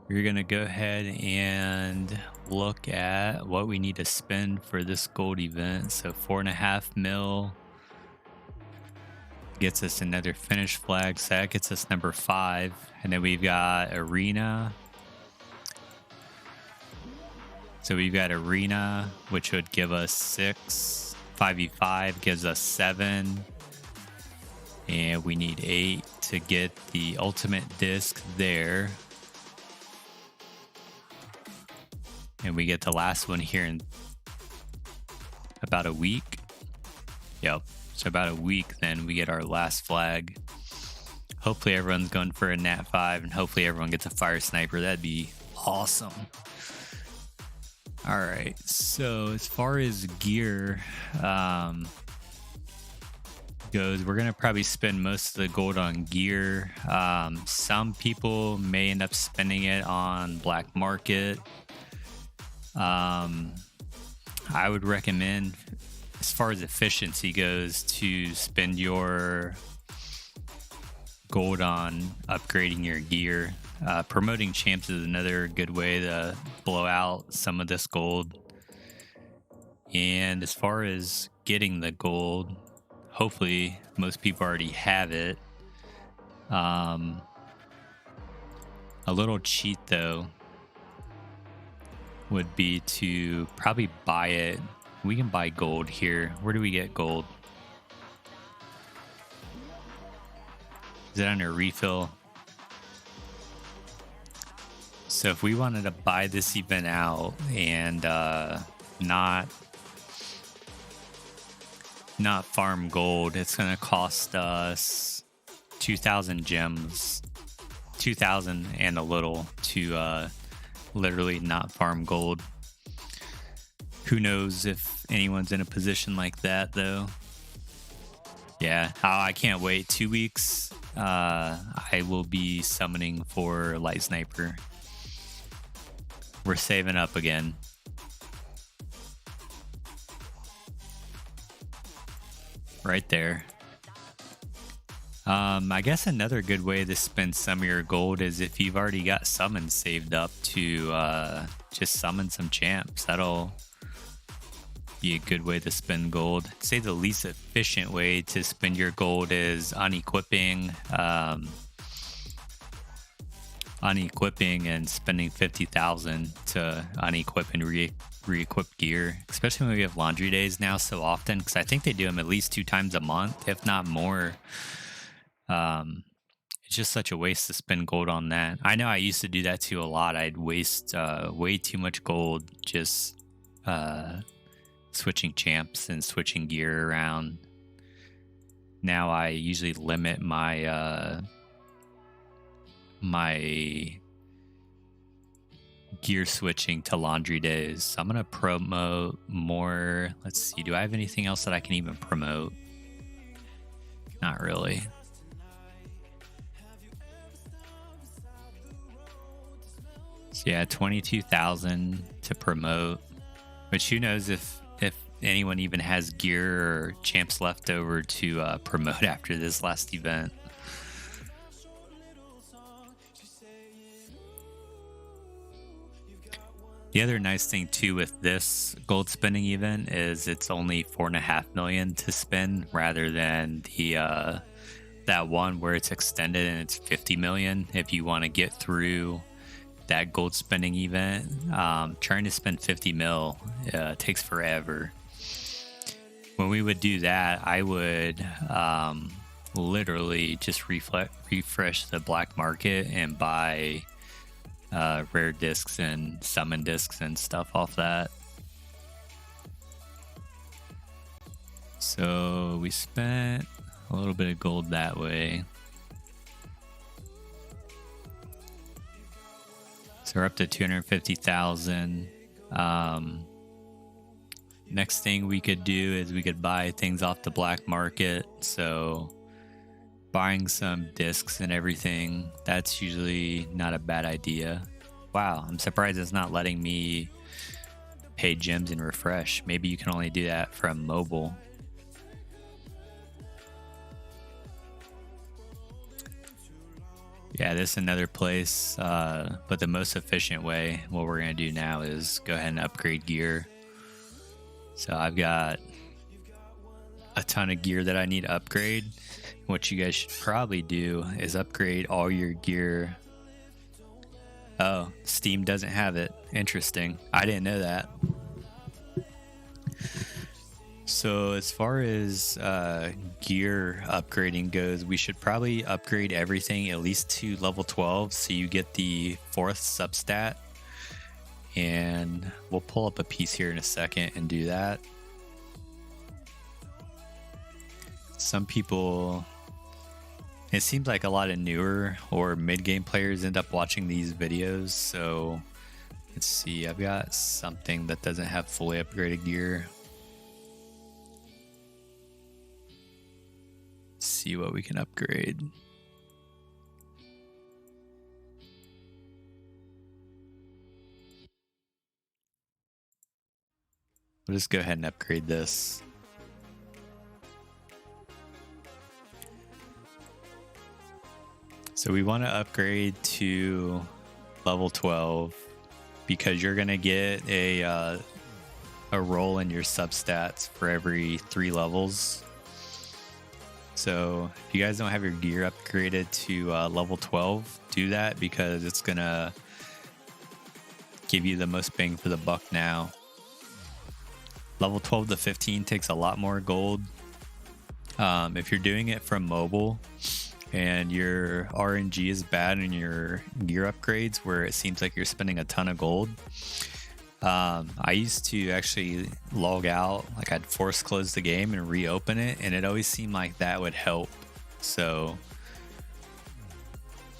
We're gonna go ahead and look at what we need to spend for this gold event. So 4.5 mil gets us another finish flag. So that gets us number 5. And then we've got arena. So we've got arena, which would give us 6. 5v5 gives us 7. And we need 8 to get the ultimate disc there. And we get the last one here in about a week. Yep. So about a week, then we get our last flag. Hopefully everyone's going for a Nat 5, and hopefully everyone gets a fire sniper. That'd be awesome. All right. So as far as gear goes, we're gonna probably spend most of the gold on gear. Some people may end up spending it on black market. I would recommend, as far as efficiency goes, to spend your gold on upgrading your gear. Promoting champs is another good way to blow out some of this gold. And as far as getting the gold, hopefully most people already have it. A little cheat though would be to probably buy it. We can buy gold here. Where do we get gold? Is it under refill? So if we wanted to buy this event out and not farm gold, it's going to cost us 2,000 gems, 2,000 and a little to literally not farm gold. Who knows if anyone's in a position like that though. Yeah, I can't wait. 2 weeks. I will be summoning for light sniper. We're saving up again. Right there. I guess another good way to spend some of your gold is if you've already got summons saved up to just summon some champs. That'll be a good way to spend gold. I'd say the least efficient way to spend your gold is unequipping and spending 50,000 to unequip and re-equip gear, especially when we have laundry days now so often, because I think they do them at least 2 times a month, if not more. It's just such a waste to spend gold on that. I know I used to do that too a lot. I'd waste way too much gold just switching champs and switching gear around. Now I usually limit my my gear switching to laundry days. So I'm gonna promote more. Let's see, do I have anything else that I can even promote? Not really. So yeah, 22,000 to promote, which who knows if anyone even has gear or champs left over to promote after this last event. The other nice thing too with this gold spending event is it's only 4.5 million to spend rather than the that one where it's extended and it's 50 million. If you want to get through that gold spending event, trying to spend 50 mil takes forever. When we would do that, I would literally just refresh the black market and buy rare discs and summon discs and stuff off that. So we spent a little bit of gold that way. So we're up to 250,000. Next thing we could do is we could buy things off the black market. So buying some discs and everything, that's usually not a bad idea. Wow, I'm surprised it's not letting me pay gems and refresh. Maybe you can only do that from mobile. Yeah, this is another place, but the most efficient way, what we're going to do now is go ahead and upgrade gear. So I've got a ton of gear that I need to upgrade. What you guys should probably do is upgrade all your gear. Oh, Steam doesn't have it. Interesting. I didn't know that. So as far as gear upgrading goes, we should probably upgrade everything at least to level 12 so you get the 4th substat. And we'll pull up a piece here in a second and do that. Some people, it seems like a lot of newer or mid-game players end up watching these videos. So let's see, I've got something that doesn't have fully upgraded gear. Let's see what we can upgrade. We'll just go ahead and upgrade this. So we want to upgrade to level 12 because you're going to get a roll in your substats for every 3 levels. So if you guys don't have your gear upgraded to level 12, do that because it's going to give you the most bang for the buck now. Level 12 to 15 takes a lot more gold. If you're doing it from mobile and your RNG is bad in your gear upgrades where it seems like you're spending a ton of gold, I used to actually log out, like I'd force close the game and reopen it, and it always seemed like that would help. So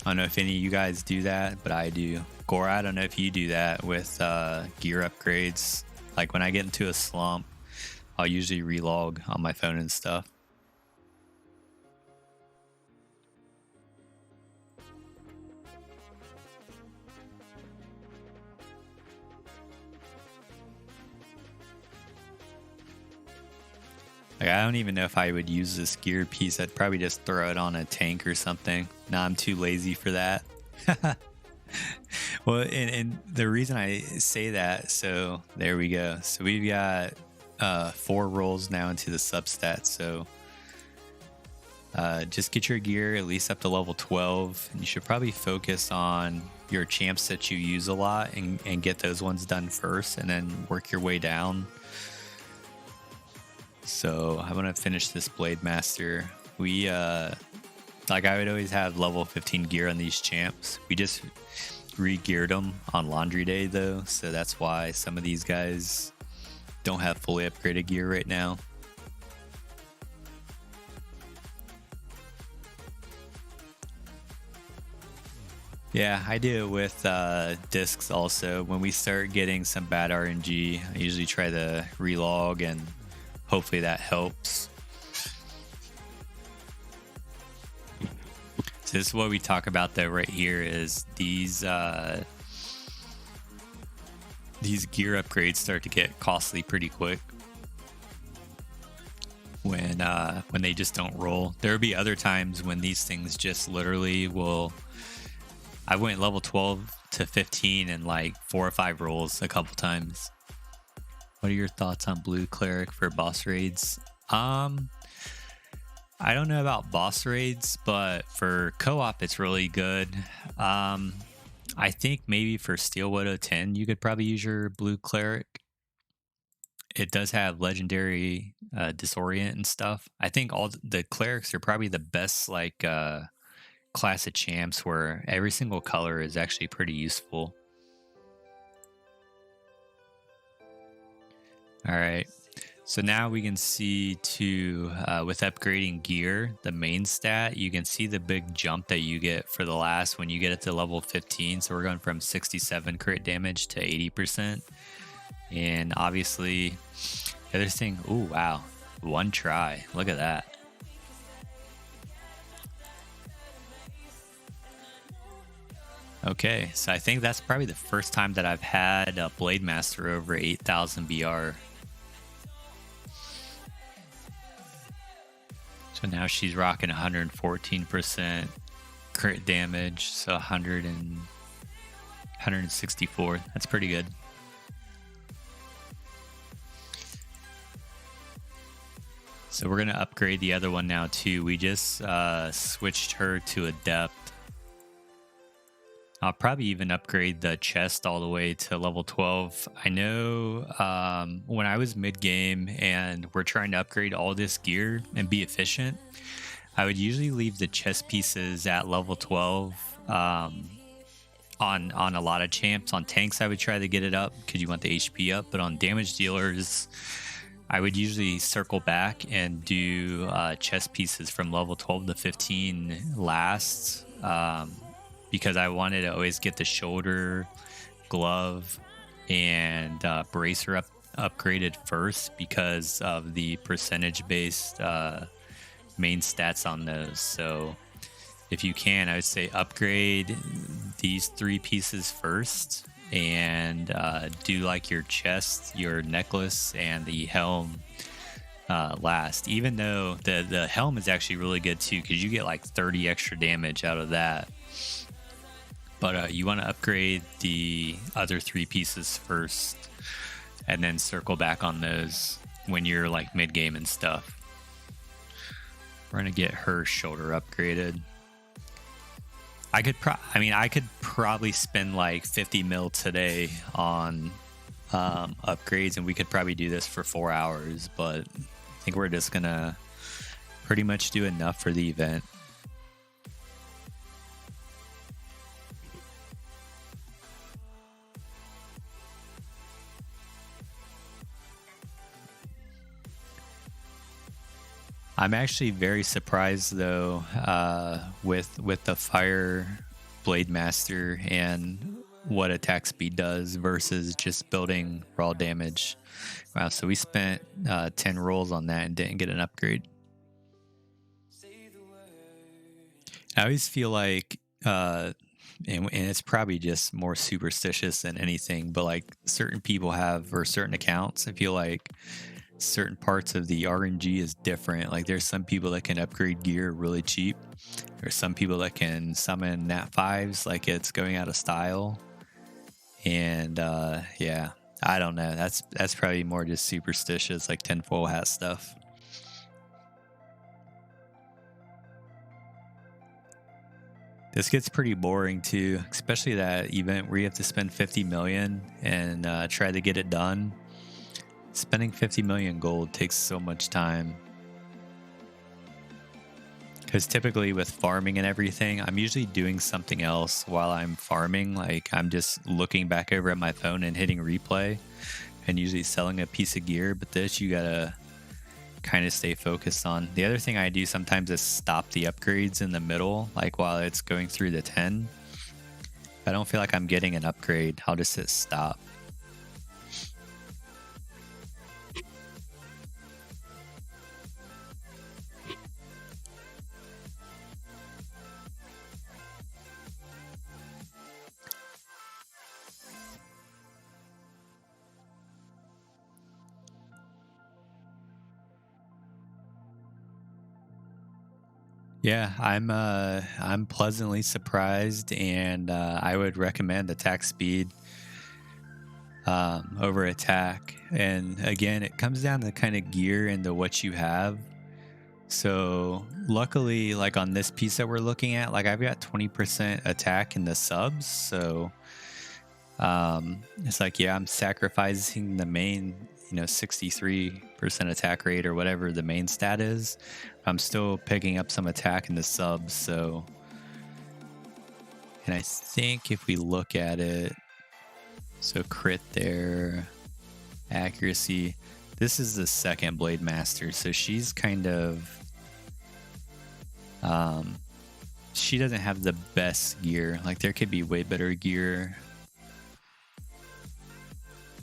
I don't know if any of you guys do that, but I do. Gora, I don't know if you do that with gear upgrades. Like when I get into a slump, I'll usually relog on my phone and stuff. Like, I don't even know if I would use this gear piece. I'd probably just throw it on a tank or something. No, I'm too lazy for that. Well, and the reason I say that, so there we go. So we've got 4 rolls now into the substat. So just get your gear at least up to level 12. And you should probably focus on your champs that you use a lot and get those ones done first and then work your way down. So I want to finish this Blade Master. We, like I would always have level 15 gear on these champs. We just re-geared them on laundry day though. So that's why some of these guys don't have fully upgraded gear right now. Yeah, I do it with discs also. When we start getting some bad RNG, I usually try to relog and hopefully that helps. So this is what we talk about though right here is these gear upgrades start to get costly pretty quick when they just don't roll. There'll be other times when these things just literally will. I went level 12 to 15 in like 4 or 5 rolls a couple times. What are your thoughts on Blue Cleric for boss raids? I don't know about boss raids, but for co-op, it's really good. I think maybe for Steel Widow 10, you could probably use your Blue Cleric. It does have legendary disorient and stuff. I think all the clerics are probably the best like class of champs where every single color is actually pretty useful. All right, so now we can see too with upgrading gear, the main stat, you can see the big jump that you get for the last when you get it to level 15. So we're going from 67 crit damage to 80%. And obviously the other thing, oh wow, 1 try, look at that. Okay, so I think that's probably the first time that I've had a Blade Master over 8,000 BR. So now she's rocking 114% crit damage, so 164. That's pretty good. So we're gonna upgrade the other one now too. We just switched her to Adept. I'll probably even upgrade the chest all the way to level 12. I know when I was mid-game and we're trying to upgrade all this gear and be efficient, I would usually leave the chest pieces at level 12 on a lot of champs. On tanks, I would try to get it up because you want the HP up, but on damage dealers, I would usually circle back and do chest pieces from level 12 to 15 last. Because I wanted to always get the shoulder, glove, and bracer upgraded first because of the percentage-based main stats on those. So if you can, I would say upgrade these 3 pieces first and do like your chest, your necklace, and the helm last. Even though the helm is actually really good too because you get like 30 extra damage out of that. But you want to upgrade the other 3 pieces first and then circle back on those when you're like mid-game and stuff. We're going to get her shoulder upgraded. I could probably spend like 50 mil today on upgrades, and we could probably do this for 4 hours, but I think we're just going to pretty much do enough for the event. I'm actually very surprised though with the Fire Blade Master and what attack speed does versus just building raw damage. Wow, so we spent 10 rolls on that and didn't get an upgrade. I always feel like, and it's probably just more superstitious than anything, but like certain people have, or certain accounts, I feel like certain parts of the RNG is different. Like there's some people that can upgrade gear really cheap. There's some people that can summon Nat 5s like it's going out of style. And yeah, I don't know. That's probably more just superstitious, like tinfoil hat stuff. This gets pretty boring too, especially that event where you have to spend 50 million and try to get it done. Spending 50 million gold takes so much time. Because typically with farming and everything, I'm usually doing something else while I'm farming. Like I'm just looking back over at my phone and hitting replay and usually selling a piece of gear. But this you gotta kind of stay focused on. The other thing I do sometimes is stop the upgrades in the middle, like while it's going through the 10. If I don't feel like I'm getting an upgrade, I'll just hit stop. Yeah, I'm pleasantly surprised, and I would recommend attack speed over attack. And again, it comes down to kind of gear and to what you have. So luckily, like on this piece that we're looking at, like I've got 20% attack in the subs. So it's like, yeah, I'm sacrificing the main, 63% attack rate or whatever the main stat is. I'm still picking up some attack in the subs. So, and I think if we look at it, so crit there, accuracy, this is the second Blade Master. So she's kind of, she doesn't have the best gear. Like there could be way better gear.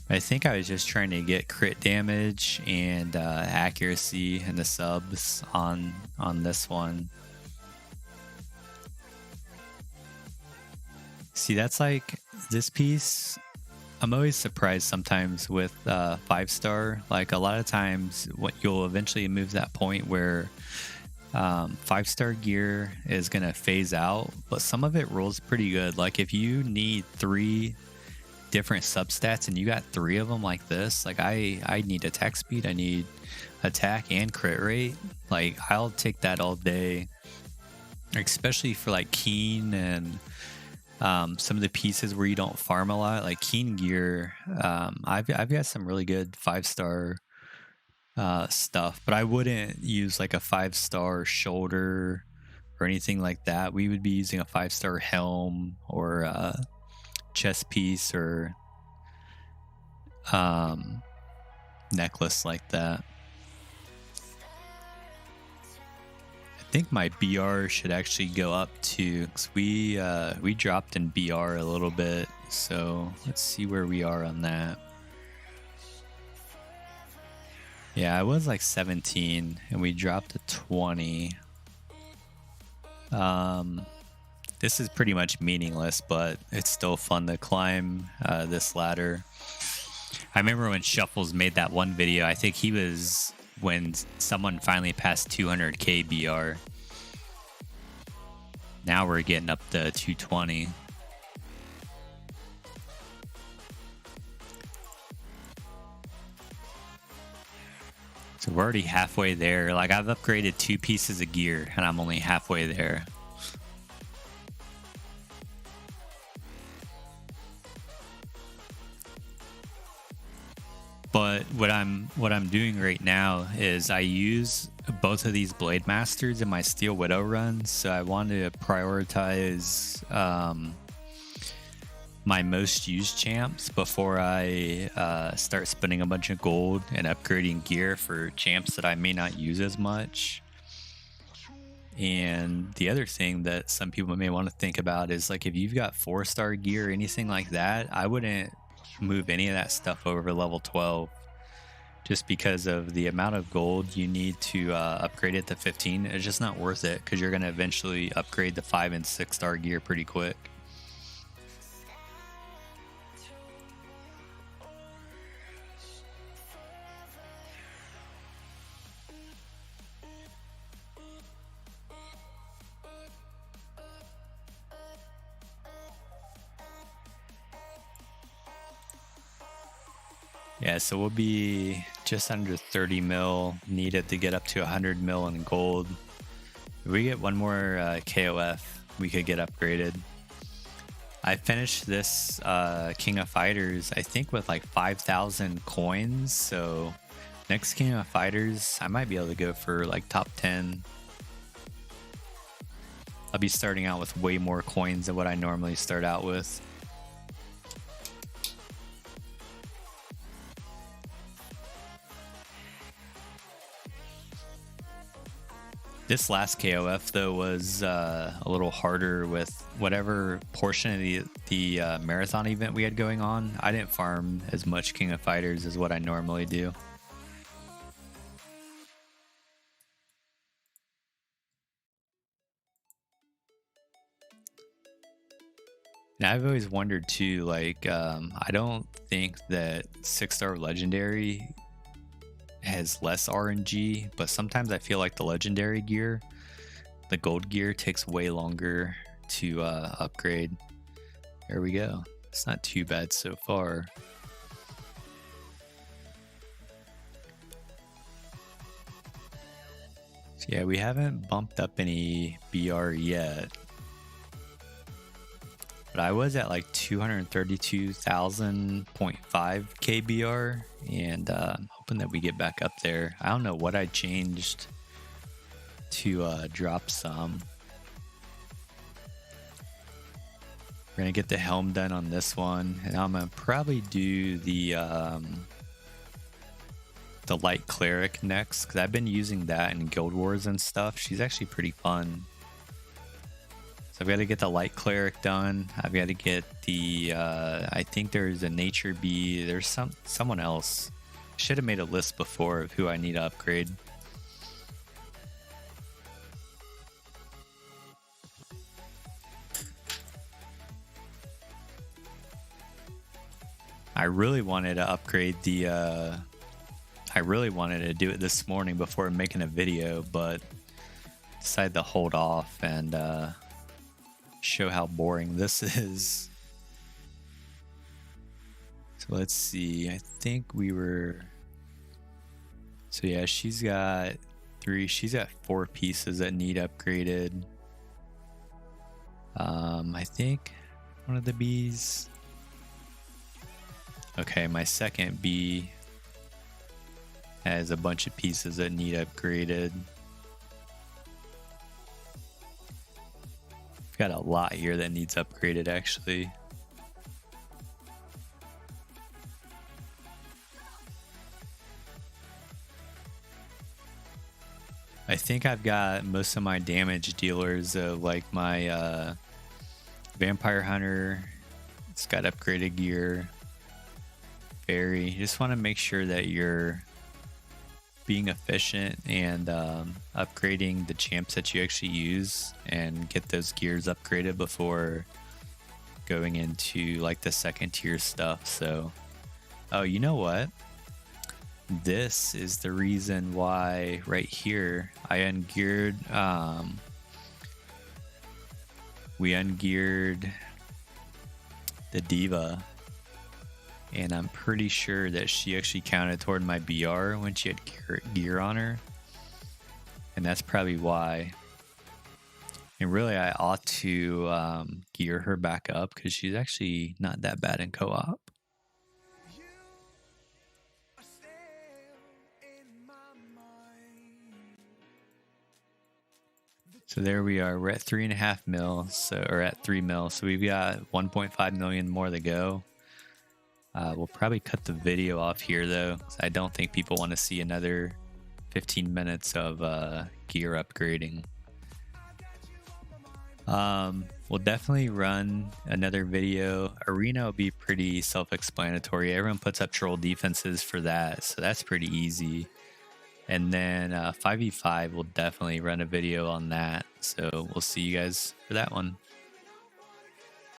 I think I was just trying to get crit damage and accuracy in the subs on this one. See, that's like this piece. I'm always surprised sometimes with 5-star. Like a lot of times, what you'll eventually move that point where 5-star gear is gonna phase out, but some of it rolls pretty good. Like if you need 3 different substats and you got 3 of them like this, like I need attack speed, I need attack and crit rate. Like I'll take that all day, especially for like Keen and some of the pieces where you don't farm a lot, like Keen gear. I've got some really good 5-star stuff, but I wouldn't use like a 5-star shoulder or anything like that. We would be using a 5-star helm or chest piece or necklace like that. I think my BR should actually go up too, because we dropped in BR a little bit, so let's see where we are on that. Yeah, I was like 17 and we dropped to 20. This is pretty much meaningless, but it's still fun to climb this ladder. I remember when Shuffles made that one video, I think he was when someone finally passed 200k BR. Now we're getting up to 220. So we're already halfway there. Like I've upgraded 2 pieces of gear and I'm only halfway there. But what I'm doing right now is I use both of these Blade Masters in my Steel Widow runs. So I want to prioritize my most used champs before I start spending a bunch of gold and upgrading gear for champs that I may not use as much. And the other thing that some people may want to think about is like if you've got 4-star gear or anything like that, I wouldn't move any of that stuff over level 12 just because of the amount of gold you need to upgrade it to 15. It's just not worth it because you're going to eventually upgrade the 5 and 6-star gear pretty quick. Yeah, so we'll be just under 30 mil needed to get up to 100 mil in gold. If we get one more KOF, we could get upgraded. I finished this King of Fighters, I think, with like 5,000 coins. So next King of Fighters, I might be able to go for like top 10. I'll be starting out with way more coins than what I normally start out with. This last KOF though was a little harder with whatever portion of the marathon event we had going on. I didn't farm as much King of Fighters as what I normally do. And I've always wondered too, like I don't think that 6-star legendary has less RNG, but sometimes I feel like the legendary gear, the gold gear, takes way longer to upgrade. There we go. It's not too bad so far. So yeah, we haven't bumped up any BR yet, but I was at like 232,000.5 KBR, and I'm hoping that we get back up there. I don't know what I changed to drop some. We're gonna get the helm done on this one, and I'm gonna probably do the light cleric next, because I've been using that in Guild Wars and stuff. She's actually pretty fun. So I've got to get the light cleric done. I've got to get the I think there's a nature bee. There's someone else. Should have made a list before of who I need to upgrade. I really wanted to upgrade the I really wanted to do it this morning before making a video, but decided to hold off and show how boring this is. So let's see. I think we were. So yeah, she's got 4 pieces that need upgraded. I think one of the bees. Okay, my second bee has a bunch of pieces that need upgraded. We've got a lot here that needs upgraded actually. I think I've got most of my damage dealers, like my Vampire Hunter. It's got upgraded gear. Fairy. You just want to make sure that you're being efficient and upgrading the champs that you actually use and get those gears upgraded before going into like the second tier stuff. So, oh, you know what? This is the reason why right here I ungeared. We ungeared the Diva, and I'm pretty sure that she actually counted toward my BR when she had gear on her, and that's probably why. And really, I ought to gear her back up because she's actually not that bad in co-op. So there we are. We're at 3.5 mil, or at 3 mil. So we've got 1.5 million more to go. We'll probably cut the video off here though, 'cause I don't think people want to see another 15 minutes of gear upgrading. We'll definitely run another video. Arena will be pretty self-explanatory. Everyone puts up troll defenses for that, so that's pretty easy. And then 5v5 will definitely run a video on that. So we'll see you guys for that one.